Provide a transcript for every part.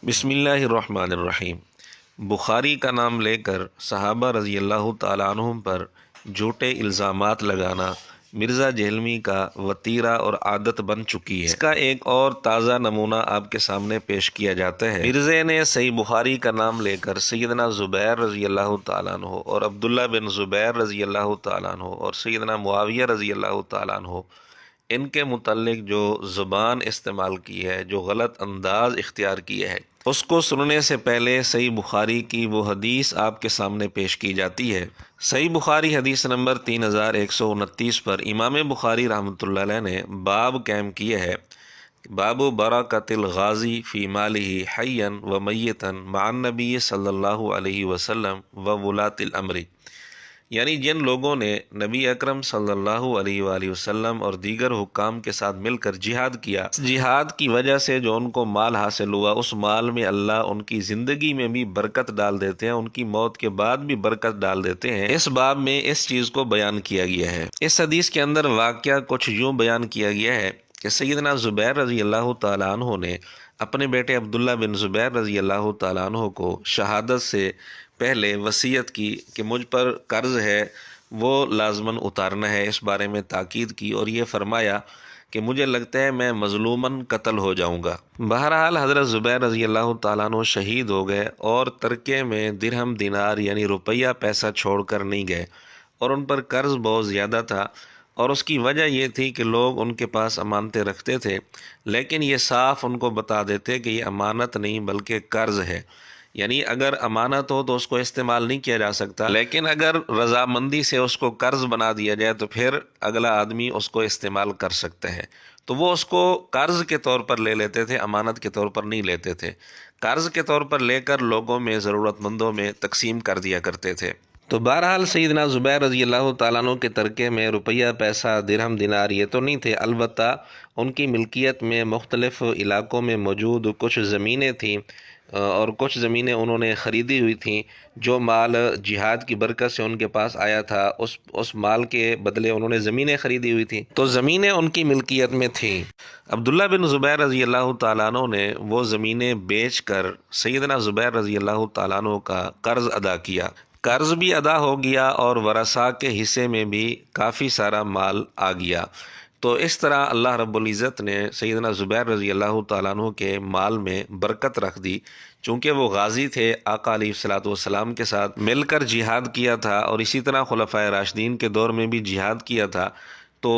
بسم اللہ الرحمن الرحیم۔ بخاری کا نام لے کر صحابہ رضی اللہ تعالیٰ عنہم پر جھوٹے الزامات لگانا مرزا جہلمی کا وتیرہ اور عادت بن چکی ہے۔ اس کا ایک اور تازہ نمونہ آپ کے سامنے پیش کیا جاتا ہے۔ مرزے نے صحیح بخاری کا نام لے کر سیدنا زبیر رضی اللہ تعالیٰ عنہ اور عبداللہ بن زبیر رضی اللہ تعالیٰ عنہ اور سیدنا معاویہ رضی اللہ تعالیٰ عنہ ان کے متعلق جو زبان استعمال کی ہے، جو غلط انداز اختیار کیا ہے، اس کو سننے سے پہلے صحیح بخاری کی وہ حدیث آپ کے سامنے پیش کی جاتی ہے۔ صحیح بخاری حدیث نمبر 3129 پر امام بخاری رحمۃ اللہ علیہ نے باب قائم کیا ہے، باب برکت الغازی فی مالہ حیا و میتا مع النبی صلی اللہ علیہ وسلم و ولاۃ الامر، یعنی جن لوگوں نے نبی اکرم صلی اللہ علیہ وآلہ وسلم اور دیگر حکام کے ساتھ مل کر جہاد کیا، اس جہاد کی وجہ سے جو ان کو مال حاصل ہوا، اس مال میں اللہ ان کی زندگی میں بھی برکت ڈال دیتے ہیں، ان کی موت کے بعد بھی برکت ڈال دیتے ہیں۔ اس باب میں اس چیز کو بیان کیا گیا ہے۔ اس حدیث کے اندر واقعہ کچھ یوں بیان کیا گیا ہے کہ سیدنا زبیر رضی اللہ تعالیٰ عنہ نے اپنے بیٹے عبداللہ بن زبیر رضی اللہ تعالیٰ عنہ کو شہادت سے پہلے وصیت کی کہ مجھ پر قرض ہے، وہ لازماً اتارنا ہے، اس بارے میں تاکید کی اور یہ فرمایا کہ مجھے لگتا ہے میں مظلوماً قتل ہو جاؤں گا۔ بہرحال حضرت زبیر رضی اللہ تعالیٰ عنہ شہید ہو گئے اور ترکے میں درہم دینار یعنی روپیہ پیسہ چھوڑ کر نہیں گئے، اور ان پر قرض بہت زیادہ تھا، اور اس کی وجہ یہ تھی کہ لوگ ان کے پاس امانتیں رکھتے تھے، لیکن یہ صاف ان کو بتا دیتے کہ یہ امانت نہیں بلکہ قرض ہے، یعنی اگر امانت ہو تو اس کو استعمال نہیں کیا جا سکتا، لیکن اگر رضامندی سے اس کو قرض بنا دیا جائے تو پھر اگلا آدمی اس کو استعمال کر سکتا ہے۔ تو وہ اس کو قرض کے طور پر لے لیتے تھے، امانت کے طور پر نہیں لیتے تھے۔ قرض کے طور پر لے کر لوگوں میں، ضرورت مندوں میں تقسیم کر دیا کرتے تھے۔ تو بہرحال سیدنا زبیر رضی اللہ تعالیٰ عنہ کے ترکے میں روپیہ پیسہ درہم دینار یہ تو نہیں تھے، البتہ ان کی ملکیت میں مختلف علاقوں میں موجود کچھ زمینیں تھیں، اور کچھ زمینیں انہوں نے خریدی ہوئی تھیں۔ جو مال جہاد کی برکت سے ان کے پاس آیا تھا، اس مال کے بدلے انہوں نے زمینیں خریدی ہوئی تھیں، تو زمینیں ان کی ملکیت میں تھیں۔ عبداللہ بن زبیر رضی اللہ تعالیٰ عنہ نے وہ زمینیں بیچ کر سیدنا زبیر رضی اللہ تعالیٰ عنہ کا قرض ادا کیا۔ قرض بھی ادا ہو گیا اور ورثاء کے حصے میں بھی کافی سارا مال آ گیا۔ تو اس طرح اللہ رب العزت نے سیدنا زبیر رضی اللہ تعالیٰ عنہ کے مال میں برکت رکھ دی، چونکہ وہ غازی تھے، آقا علیہ الصلوۃ والسلام کے ساتھ مل کر جہاد کیا تھا، اور اسی طرح خلفائے راشدین کے دور میں بھی جہاد کیا تھا، تو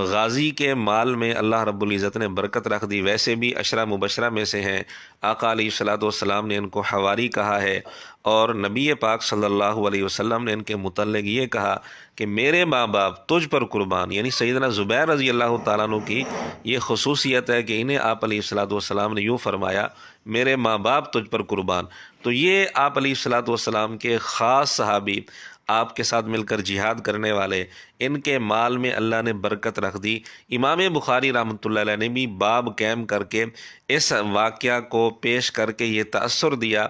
غازی کے مال میں اللہ رب العزت نے برکت رکھ دی۔ ویسے بھی عشرہ مبشرہ میں سے ہیں، آقا علیہ الصلوۃ والسلام نے ان کو حواری کہا ہے، اور نبی پاک صلی اللہ علیہ وسلم نے ان کے متعلق یہ کہا کہ میرے ماں باپ تجھ پر قربان، یعنی سیدنا زبیر رضی اللہ تعالیٰ عنہ کی یہ خصوصیت ہے کہ انہیں آپ علیہ الصلوۃ والسلام نے یوں فرمایا، میرے ماں باپ تجھ پر قربان۔ تو یہ آپ علیہ الصلوۃ والسلام کے خاص صحابی، آپ کے ساتھ مل کر جہاد کرنے والے، ان کے مال میں اللہ نے برکت رکھ دی۔ امام بخاری رحمۃ اللہ علیہ نے بھی باب قائم کر کے اس واقعہ کو پیش کر کے یہ تأثر دیا،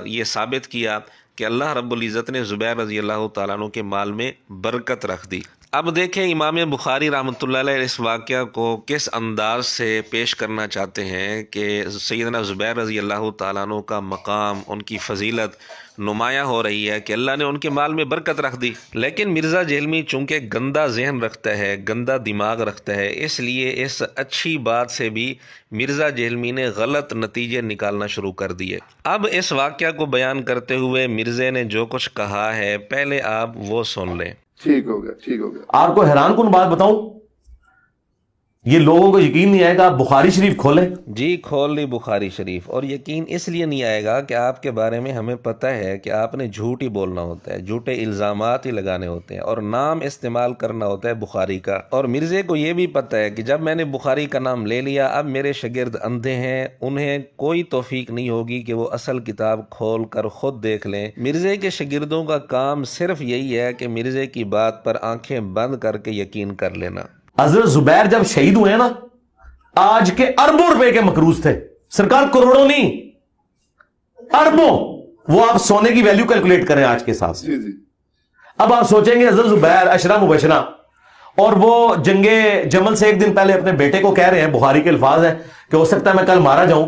یہ ثابت کیا کہ اللہ رب العزت نے زبیر رضی اللہ تعالیٰ عنہ کے مال میں برکت رکھ دی۔ اب دیکھیں امام بخاری رحمۃ اللہ علیہ اس واقعہ کو کس انداز سے پیش کرنا چاہتے ہیں کہ سیدنا زبیر رضی اللہ تعالیٰ عنہ کا مقام، ان کی فضیلت نمایاں ہو رہی ہے کہ اللہ نے ان کے مال میں برکت رکھ دی۔ لیکن مرزا جہلمی چونکہ گندا ذہن رکھتا ہے، گندا دماغ رکھتا ہے، اس لیے اس اچھی بات سے بھی مرزا جہلمی نے غلط نتیجے نکالنا شروع کر دیے۔ اب اس واقعہ کو بیان کرتے ہوئے مرزے نے جو کچھ کہا ہے، پہلے آپ وہ سن لیں۔ ٹھیک ہو گیا، ٹھیک ہو گیا۔ آپ کو حیران کن بات بتاؤں، یہ لوگوں کو یقین نہیں آئے گا، آپ بخاری شریف کھولیں۔ جی کھول لی بخاری شریف، اور یقین اس لیے نہیں آئے گا کہ آپ کے بارے میں ہمیں پتہ ہے کہ آپ نے جھوٹ ہی بولنا ہوتا ہے، جھوٹے الزامات ہی لگانے ہوتے ہیں، اور نام استعمال کرنا ہوتا ہے بخاری کا۔ اور مرزے کو یہ بھی پتہ ہے کہ جب میں نے بخاری کا نام لے لیا، اب میرے شاگرد اندھے ہیں، انہیں کوئی توفیق نہیں ہوگی کہ وہ اصل کتاب کھول کر خود دیکھ لیں۔ مرزے کے شاگردوں کا کام صرف یہی ہے کہ مرزے کی بات پر آنکھیں بند کر کے یقین کر لینا۔ حضرت زبیر جب شہید ہوئے نا، آج کے اربوں روپے کے مقروض تھے، سرکار کروڑوں نہیں، اربوں۔ وہ آپ سونے کی ویلیو کیلکولیٹ کریں آج کے حساب سے۔ جی جی۔ اب آپ سوچیں گے حضرت زبیر عشرہ مبشرہ، اور وہ جنگ جمل سے ایک دن پہلے اپنے بیٹے کو کہہ رہے ہیں، بخاری کے الفاظ ہیں کہ ہو سکتا ہے میں کل مارا جاؤں،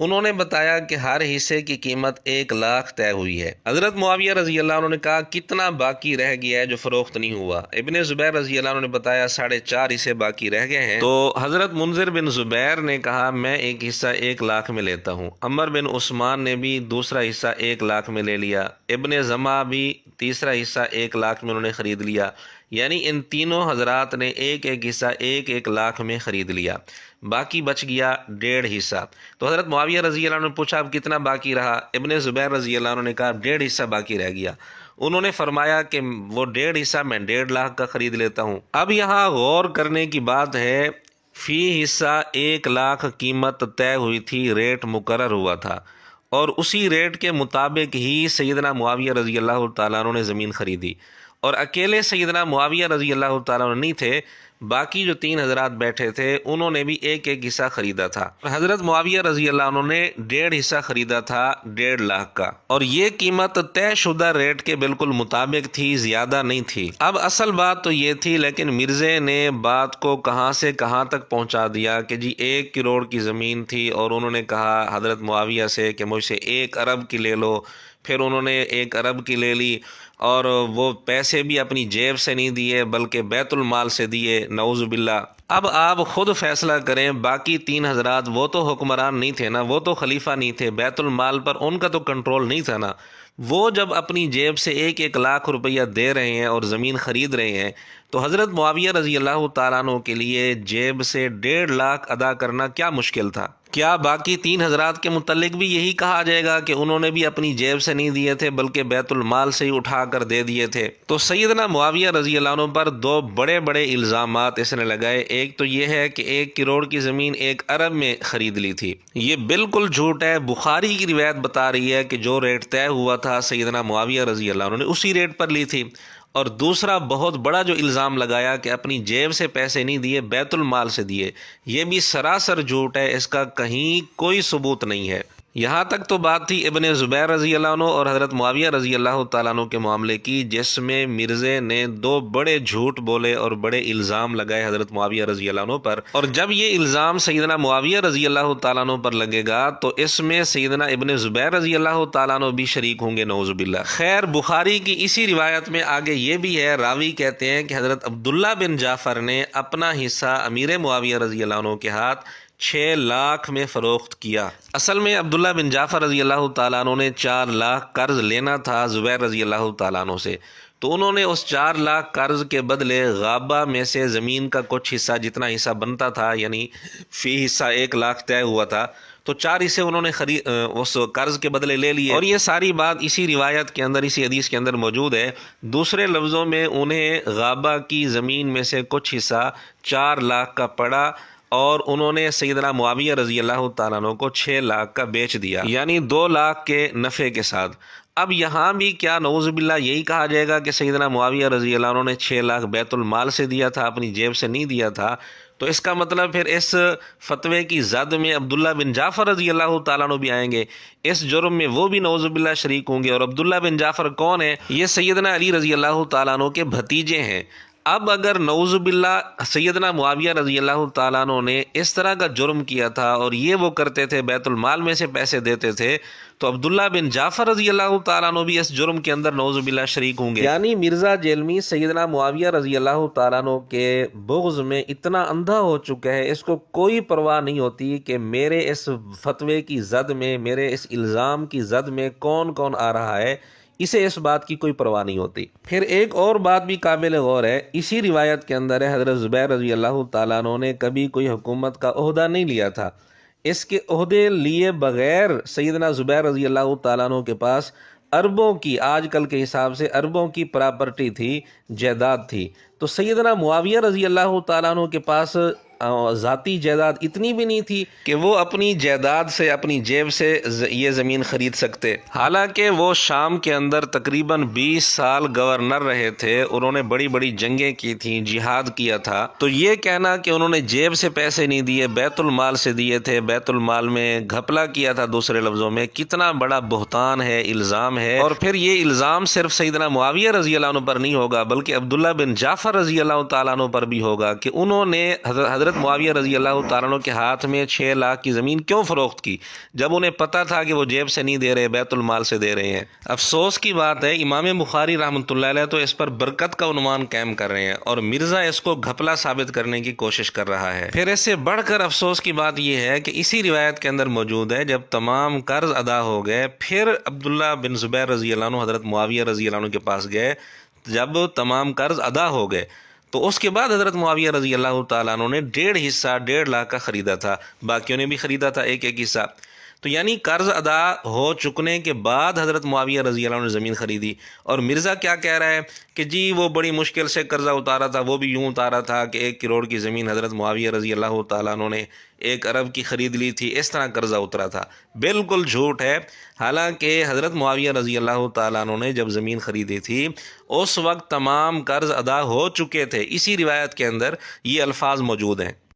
انہوں نے بتایا کہ ہر حصے کی قیمت 1 لاکھ طے ہوئی ہے۔ حضرت معاویہ رضی اللہ عنہ نے کہا کتنا باقی رہ گیا ہے جو فروخت نہیں ہوا؟ ابن زبیر رضی اللہ عنہ نے بتایا 4.5 حصے باقی رہ گئے ہیں۔ تو حضرت منذر بن زبیر نے کہا میں ایک حصہ 1 لاکھ میں لیتا ہوں۔ عمر بن عثمان نے بھی دوسرا حصہ 1 لاکھ میں لے لیا۔ ابن زما بھی تیسرا حصہ 1 لاکھ میں انہوں نے خرید لیا، یعنی ان تینوں حضرات نے ایک ایک حصہ 1 لاکھ میں خرید لیا، باقی بچ گیا 1.5 حصہ۔ تو حضرت معاویہ رضی اللہ عنہ نے پوچھا اب کتنا باقی رہا؟ ابن زبیر رضی اللہ عنہ نے کہا 1.5 حصہ باقی رہ گیا۔ انہوں نے فرمایا کہ وہ 1.5 حصہ میں 1.5 لاکھ کا خرید لیتا ہوں۔ اب یہاں غور کرنے کی بات ہے، فی حصہ 1 لاکھ قیمت طے ہوئی تھی، ریٹ مقرر ہوا تھا، اور اسی ریٹ کے مطابق ہی سیدنا معاویہ رضی اللہ تعالیٰ عنہ نے زمین خریدی، اور اکیلے سیدنا معاویہ رضی اللہ تعالیٰ عنہ نہیں تھے، باقی جو 3 حضرات بیٹھے تھے انہوں نے بھی ایک ایک حصہ خریدا تھا۔ حضرت معاویہ رضی اللہ عنہ نے 1.5 حصہ خریدا تھا 1.5 لاکھ کا، اور یہ قیمت طے شدہ ریٹ کے بالکل مطابق تھی، زیادہ نہیں تھی۔ اب اصل بات تو یہ تھی، لیکن مرزے نے بات کو کہاں سے کہاں تک پہنچا دیا کہ جی 1 کروڑ کی زمین تھی، اور انہوں نے کہا حضرت معاویہ سے کہ مجھ سے 1 ارب کی لے لو۔ پھر انہوں نے 1 ارب کی لے لی، اور وہ پیسے بھی اپنی جیب سے نہیں دیے بلکہ بیت المال سے دیے، نعوذ باللہ۔ اب آپ خود فیصلہ کریں، باقی 3 حضرات وہ تو حکمران نہیں تھے نا، وہ تو خلیفہ نہیں تھے، بیت المال پر ان کا تو کنٹرول نہیں تھا نا۔ وہ جب اپنی جیب سے 1 لاکھ روپیہ دے رہے ہیں اور زمین خرید رہے ہیں، تو حضرت معاویہ رضی اللہ تعالیٰ عنہ کے لیے جیب سے 1.5 لاکھ ادا کرنا کیا مشکل تھا؟ کیا باقی 3 حضرات کے متعلق بھی یہی کہا جائے گا کہ انہوں نے بھی اپنی جیب سے نہیں دیے تھے بلکہ بیت المال سے ہی اٹھا کر دے دیے تھے؟ تو سیدنا معاویہ رضی اللہ عنہ پر 2 بڑے بڑے الزامات اس نے لگائے۔ ایک تو یہ ہے کہ 1 کروڑ کی زمین 1 ارب میں خرید لی تھی، یہ بالکل جھوٹ ہے۔ بخاری کی روایت بتا رہی ہے کہ جو ریٹ طے ہوا تھا سیدنا معاویہ رضی اللہ عنہ نے اسی ریٹ پر لی تھی۔ اور دوسرا بہت بڑا جو الزام لگایا کہ اپنی جیب سے پیسے نہیں دیے، بیت المال سے دیے، یہ بھی سراسر جھوٹ ہے، اس کا کہیں کوئی ثبوت نہیں ہے۔ یہاں تک تو بات تھی ابن زبیر رضی اللہ عنہ اور حضرت معاویہ رضی اللہ تعالیٰ عنہ کے معاملے کی، جس میں مرزے نے 2 بڑے جھوٹ بولے اور بڑے الزام لگائے حضرت معاویہ رضی اللہ عنہ پر۔ اور جب یہ الزام سیدنا معاویہ رضی اللہ تعالیٰ عنہ پر لگے گا تو اس میں سیدنا ابن زبیر رضی اللہ تعالیٰ عنہ بھی شریک ہوں گے، نعوذ باللہ۔ خیر، بخاری کی اسی روایت میں آگے یہ بھی ہے، راوی کہتے ہیں کہ حضرت عبداللہ بن جعفر نے اپنا حصہ امیر معاویہ رضی اللہ عنہ کے ہاتھ 6 لاکھ میں فروخت کیا۔ اصل میں عبداللہ بن جعفر رضی اللہ تعالیٰ عنہ نے 4 لاکھ قرض لینا تھا زبیر رضی اللہ تعالیٰ عنہ سے، تو انہوں نے اس 4 لاکھ قرض کے بدلے غابہ میں سے زمین کا کچھ حصہ، جتنا حصہ بنتا تھا، یعنی فی حصہ 1 لاکھ طے ہوا تھا، تو 4 حصے انہوں نے اس قرض کے بدلے لے لیے۔ اور یہ ساری بات اسی روایت کے اندر، اسی حدیث کے اندر موجود ہے۔ دوسرے لفظوں میں انہیں غابہ کی زمین میں سے کچھ حصہ 4 لاکھ کا پڑا، اور انہوں نے سیدنا معاویہ رضی اللہ تعالیٰ عنہ کو 6 لاکھ کا بیچ دیا، یعنی 2 لاکھ کے نفع کے ساتھ۔ اب یہاں بھی کیا نعوذ باللہ یہی کہا جائے گا کہ سیدنا معاویہ رضی اللہ عنہ نے 6 لاکھ بیت المال سے دیا تھا، اپنی جیب سے نہیں دیا تھا؟ تو اس کا مطلب پھر اس فتوے کی زد میں عبداللہ بن جعفر رضی اللہ تعالیٰ عنہ بھی آئیں گے، اس جرم میں وہ بھی نعوذ باللہ شریک ہوں گے۔ اور عبداللہ بن جعفر کون ہے؟ یہ سیدنا علی رضی اللہ تعالیٰ عنہ کے بھتیجے ہیں۔ اب اگر نعوذ باللہ سیدنا معاویہ رضی اللہ تعالیٰ عنہ نے اس طرح کا جرم کیا تھا اور یہ وہ کرتے تھے، بیت المال میں سے پیسے دیتے تھے، تو عبداللہ بن جعفر رضی اللہ تعالیٰ عنہ بھی اس جرم کے اندر نعوذ باللہ شریک ہوں گے۔ یعنی مرزا جیلمی سیدنا معاویہ رضی اللہ تعالیٰ عنہ کے بغض میں اتنا اندھا ہو چکا ہے، اس کو کوئی پرواہ نہیں ہوتی کہ میرے اس فتوے کی زد میں، میرے اس الزام کی زد میں کون کون آ رہا ہے، اسے اس بات کی کوئی پرواہ نہیں ہوتی۔ پھر ایک اور بات بھی قابل غور ہے، اسی روایت کے اندر ہے حضرت زبیر رضی اللہ تعالیٰ عنہ نے کبھی کوئی حکومت کا عہدہ نہیں لیا تھا، اس کے عہدے لیے بغیر سیدنا زبیر رضی اللہ تعالیٰ عنہ کے پاس اربوں کی، آج کل کے حساب سے اربوں کی پراپرٹی تھی، جائیداد تھی۔ تو سیدنا معاویہ رضی اللہ تعالیٰ عنہ کے پاس ذاتی جائیداد اتنی بھی نہیں تھی کہ وہ اپنی جائیداد سے، اپنی جیب سے یہ زمین خرید سکتے۔ حالانکہ وہ شام کے اندر تقریباً 20 سال گورنر رہے تھے، انہوں نے بڑی بڑی جنگیں کی تھیں، جہاد کیا تھا، تو یہ کہنا کہ انہوں نے جیب سے پیسے نہیں دیے، بیت المال سے دیے تھے، بیت المال میں گھپلا کیا تھا، دوسرے لفظوں میں کتنا بڑا بہتان ہے، الزام ہے۔ اور پھر یہ الزام صرف سیدنا معاویہ رضی اللہ عنہ پر نہیں ہوگا بلکہ عبداللہ بن جعفر رضی اللہ تعالیٰ عنہ پر بھی ہوگا کہ انہوں نے حضرت حضرت معاویہ رضی اللہ تعالیٰ عنہ کے ہاتھ میں 6 لاکھ کی زمین کیوں فروخت کی جب انہیں پتہ تھا کہ وہ جیب سے نہیں دے رہے، بیت المال سے دے رہے ہیں؟ افسوس کی بات ہے امام بخاری رحمۃ اللہ علیہ تو اس پر برکت کا عنوان قائم کر رہے ہیں اور مرزا اس کو گھپلا ثابت کرنے کی کوشش کر رہا ہے۔ پھر اس سے بڑھ کر افسوس کی بات یہ ہے کہ اسی روایت کے اندر موجود ہے جب تمام قرض ادا ہو گئے پھر عبداللہ بن زبیر رضی اللہ عنہ حضرت معاویہ رضی اللہ عنہ کے پاس گئے۔ جب تمام قرض ادا ہو گئے تو اس کے بعد حضرت معاویہ رضی اللہ تعالیٰ عنہ نے 1.5 حصہ 1.5 لاکھ کا خریدا تھا، باقیوں نے بھی خریدا تھا ایک ایک حصہ۔ تو یعنی قرض ادا ہو چکنے کے بعد حضرت معاویہ رضی اللہ عنہ نے زمین خریدی، اور مرزا کیا کہہ رہا ہے کہ جی وہ بڑی مشکل سے قرضہ اتارا تھا، وہ بھی یوں اتارا تھا کہ 1 کروڑ کی زمین حضرت معاویہ رضی اللہ تعالیٰ عنہ نے 1 ارب کی خرید لی تھی، اس طرح قرضہ اترا تھا۔ بالکل جھوٹ ہے۔ حالانکہ حضرت معاویہ رضی اللہ تعالیٰ عنہ نے جب زمین خریدی تھی اس وقت تمام قرض ادا ہو چکے تھے، اسی روایت کے اندر یہ الفاظ موجود ہیں۔